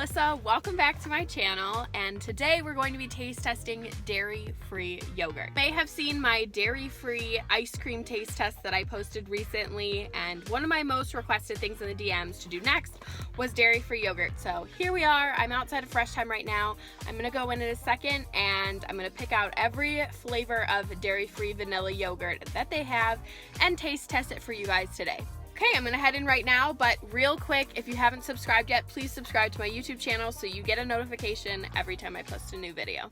Melissa, welcome back to my channel, and today we're going to be taste testing dairy-free yogurt. You may have seen my dairy-free ice cream taste test that I posted recently, and one of my most requested things in the DMs to do next was dairy-free yogurt. So here we are. I'm outside of Fresh Time right now. I'm gonna go in a second and I'm gonna pick out every flavor of dairy-free vanilla yogurt that they have and taste test it for you guys today. Okay, I'm gonna head in right now, but real quick, if you haven't subscribed yet, please subscribe to my YouTube channel so you get a notification every time I post a new video.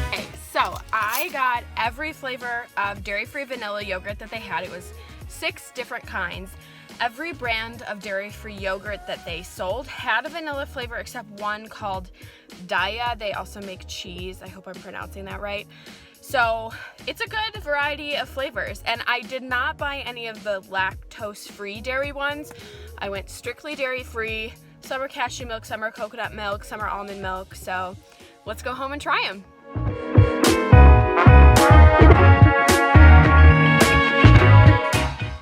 Okay, so I got every flavor of dairy-free vanilla yogurt that they had. It was 6 different kinds. Every brand of dairy-free yogurt that they sold had a vanilla flavor except one called Daya. They also make cheese. I hope I'm pronouncing that right. So it's a good variety of flavors, and I did not buy any of the lactose-free dairy ones. I went strictly dairy-free. Some are cashew milk, some are coconut milk, some are almond milk. So let's go home and try them.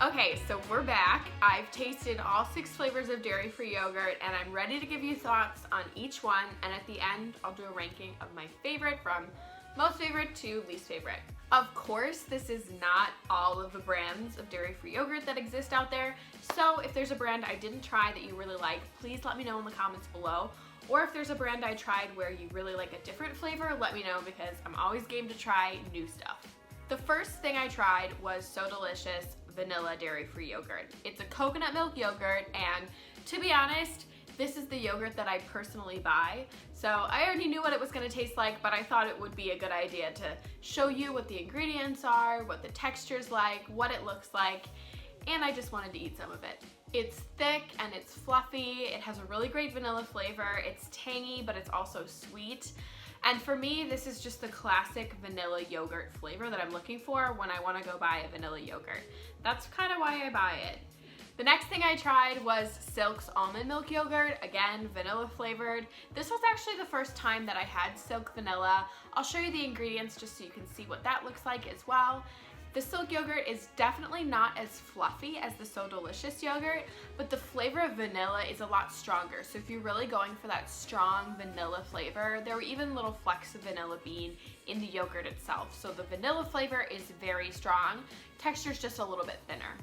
Okay, so we're back. I've tasted all 6 flavors of dairy-free yogurt, and I'm ready to give you thoughts on each one, and at the end, I'll do a ranking of my favorite from most favorite to least favorite. Of course, this is not all of the brands of dairy-free yogurt that exist out there, so if there's a brand I didn't try that you really like, please let me know in the comments below. Or if there's a brand I tried where you really like a different flavor, let me know, because I'm always game to try new stuff. The first thing I tried was So Delicious vanilla dairy-free yogurt. It's a coconut milk yogurt, and to be honest, this is the yogurt that I personally buy. So I already knew what it was going to taste like, but I thought it would be a good idea to show you what the ingredients are, what the texture's like, what it looks like, and I just wanted to eat some of it. It's thick and it's fluffy. It has a really great vanilla flavor. It's tangy, but it's also sweet. And for me, this is just the classic vanilla yogurt flavor that I'm looking for when I want to go buy a vanilla yogurt. That's kind of why I buy it. The next thing I tried was Silk's almond milk yogurt, again, vanilla flavored. This was actually the first time that I had Silk vanilla. I'll show you the ingredients just so you can see what that looks like as well. The Silk yogurt is definitely not as fluffy as the So Delicious yogurt, but the flavor of vanilla is a lot stronger. So if you're really going for that strong vanilla flavor, there were even little flecks of vanilla bean in the yogurt itself. So the vanilla flavor is very strong. Texture's just a little bit thinner.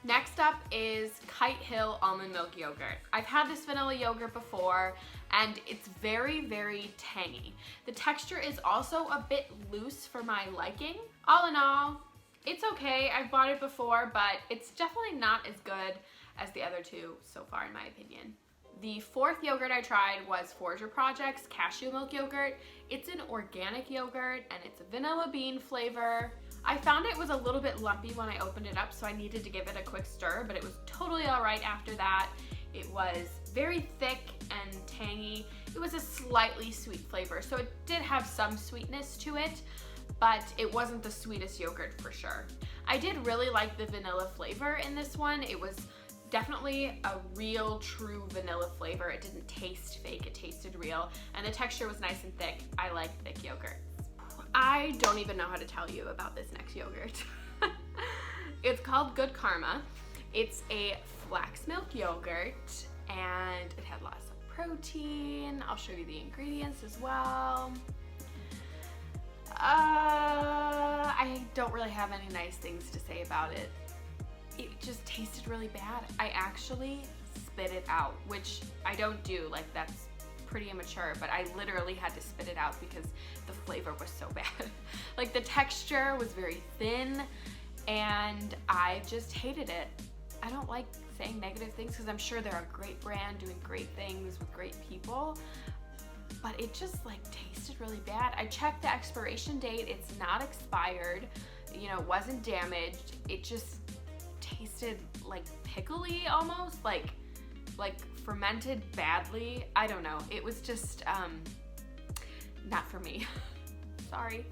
Next up is Kite Hill almond milk yogurt. I've had this vanilla yogurt before, and it's very, very tangy. The texture is also a bit loose for my liking. All in all, it's okay. I've bought it before, but it's definitely not as good as the other 2 so far, in my opinion. The 4th yogurt I tried was Forager Project's Cashewmilk yogurt. It's an organic yogurt, and it's a vanilla bean flavor. I found it was a little bit lumpy when I opened it up, so I needed to give it a quick stir, but it was totally all right after that. It was very thick and tangy. It was a slightly sweet flavor, so it did have some sweetness to it, but it wasn't the sweetest yogurt for sure. I did really like the vanilla flavor in this one. It was definitely a real, true vanilla flavor. It didn't taste fake, it tasted real, and the texture was nice and thick. I like thick yogurt. I don't even know how to tell you about this next yogurt. It's called Good Karma. It's a flax milk yogurt, and it had lots of protein. I'll show you the ingredients as well. I don't really have any nice things to say about it. It just tasted really bad. I actually spit it out, which I don't do, like that's pretty immature, but I literally had to spit it out because the flavor was so bad. Like the texture was very thin, and I just hated it. I don't like saying negative things because I'm sure they're a great brand doing great things with great people, but it just like tasted really bad. I checked the expiration date. It's not expired. You know, it wasn't damaged. It just tasted like pickly almost, like fermented badly. I don't know. It was just not for me. Sorry.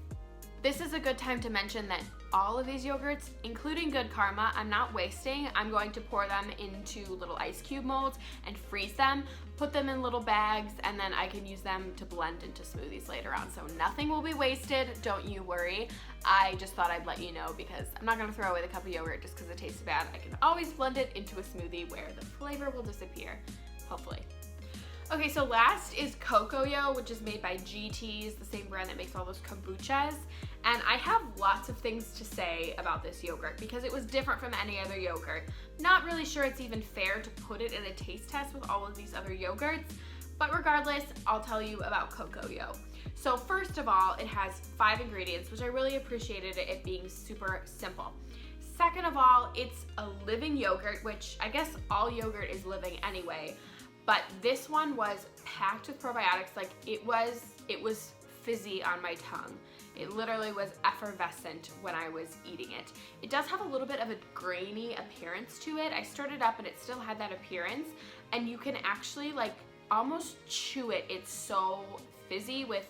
this is a good time to mention that all of these yogurts, including Good Karma, I'm not wasting. I'm going to pour them into little ice cube molds and freeze them, put them in little bags, and then I can use them to blend into smoothies later on. So nothing will be wasted, don't you worry. I just thought I'd let you know because I'm not gonna throw away the cup of yogurt just because it tastes bad. I can always blend it into a smoothie where the flavor will disappear, hopefully. Okay, so last is Cocoyo, which is made by GT's, the same brand that makes all those kombuchas. And I have lots of things to say about this yogurt because it was different from any other yogurt. Not really sure it's even fair to put it in a taste test with all of these other yogurts, but regardless, I'll tell you about Cocoyo. So first of all, it has 5 ingredients, which I really appreciated it being super simple. Second of all, it's a living yogurt, which I guess all yogurt is living anyway. But this one was packed with probiotics. Like it was fizzy on my tongue. It literally was effervescent when I was eating it. It does have a little bit of a grainy appearance to it. I stirred it up and it still had that appearance, and you can actually like almost chew it. It's so fizzy with,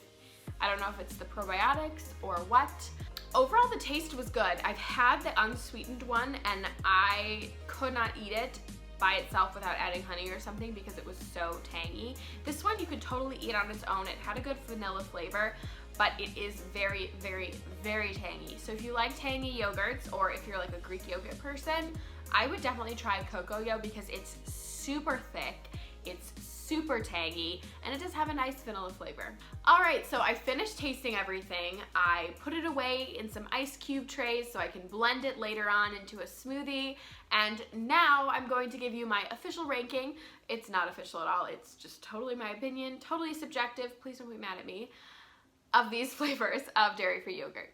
I don't know if it's the probiotics or what. Overall, the taste was good. I've had the unsweetened one and I could not eat it by itself without adding honey or something because it was so tangy. This one you could totally eat on its own. It had a good vanilla flavor, but it is very, very, very tangy. So if you like tangy yogurts, or if you're like a Greek yogurt person, I would definitely try Cocoyo because it's super thick, it's super tangy, and it does have a nice vanilla flavor. All right, so I finished tasting everything. I put it away in some ice cube trays so I can blend it later on into a smoothie. And now I'm going to give you my official ranking. It's not official at all. It's just totally my opinion, totally subjective. Please don't be mad at me. Of these flavors of dairy-free yogurt.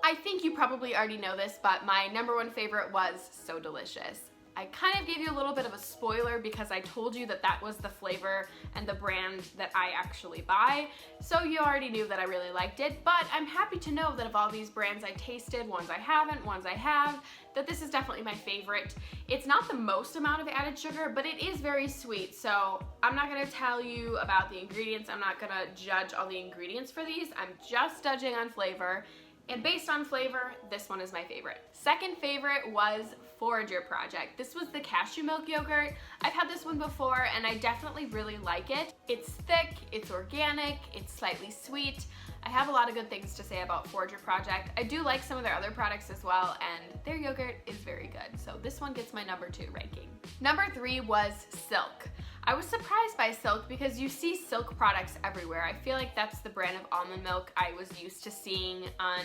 I think you probably already know this, but my #1 favorite was So Delicious. I kind of gave you a little bit of a spoiler because I told you that that was the flavor and the brand that I actually buy, so you already knew that I really liked it, but I'm happy to know that of all these brands I tasted, ones I haven't, ones I have, that this is definitely my favorite. It's not the most amount of added sugar, but it is very sweet, so I'm not gonna tell you about the ingredients. I'm not gonna judge all the ingredients for these. I'm just judging on flavor. And based on flavor, this one is my favorite. Second favorite was Forager Project. This was the Cashewmilk yogurt. I've had this one before and I definitely really like it. It's thick, it's organic, it's slightly sweet. I have a lot of good things to say about Forager Project. I do like some of their other products as well, and their yogurt is very good. So this one gets my #2 ranking. #3 was Silk. I was surprised by Silk because you see Silk products everywhere. I feel like that's the brand of almond milk I was used to seeing on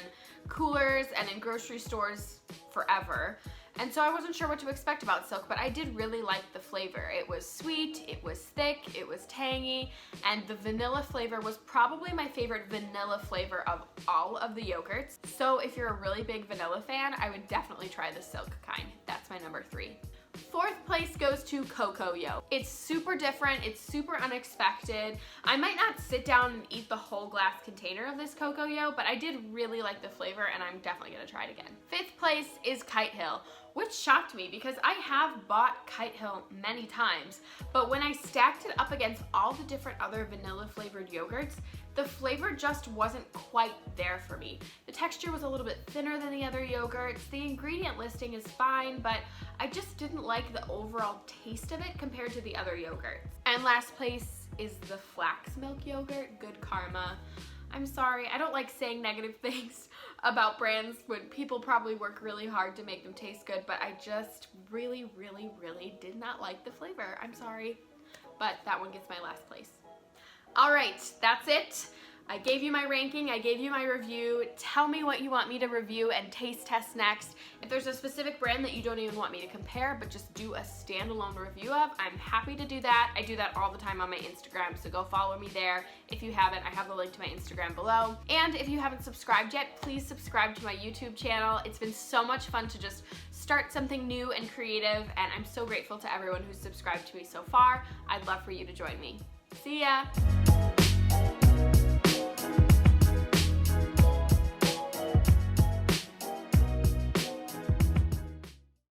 coolers and in grocery stores forever. And so I wasn't sure what to expect about Silk, but I did really like the flavor. It was sweet, it was thick, it was tangy, and the vanilla flavor was probably my favorite vanilla flavor of all of the yogurts. So if you're a really big vanilla fan, I would definitely try the Silk kind. That's my #3. 4th place goes to Cocoyo. It's super different, it's super unexpected. I might not sit down and eat the whole glass container of this Cocoyo, but I did really like the flavor and I'm definitely gonna try it again. 5th place is Kite Hill, which shocked me because I have bought Kite Hill many times, but when I stacked it up against all the different other vanilla flavored yogurts, the flavor just wasn't quite there for me. The texture was a little bit thinner than the other yogurts. The ingredient listing is fine, but I just didn't like the overall taste of it compared to the other yogurts. And last place is the Flax milk yogurt, Good Karma. I'm sorry, I don't like saying negative things about brands when people probably work really hard to make them taste good, but I just really, really, really did not like the flavor. I'm sorry, but that one gets my last place. All right, that's it. I gave you my ranking, I gave you my review. Tell me what you want me to review and taste test next. If there's a specific brand that you don't even want me to compare, but just do a standalone review of, I'm happy to do that. I do that all the time on my Instagram, so go follow me there. If you haven't, I have the link to my Instagram below. And if you haven't subscribed yet, please subscribe to my YouTube channel. It's been so much fun to just start something new and creative, and I'm so grateful to everyone who's subscribed to me so far. I'd love for you to join me. See ya!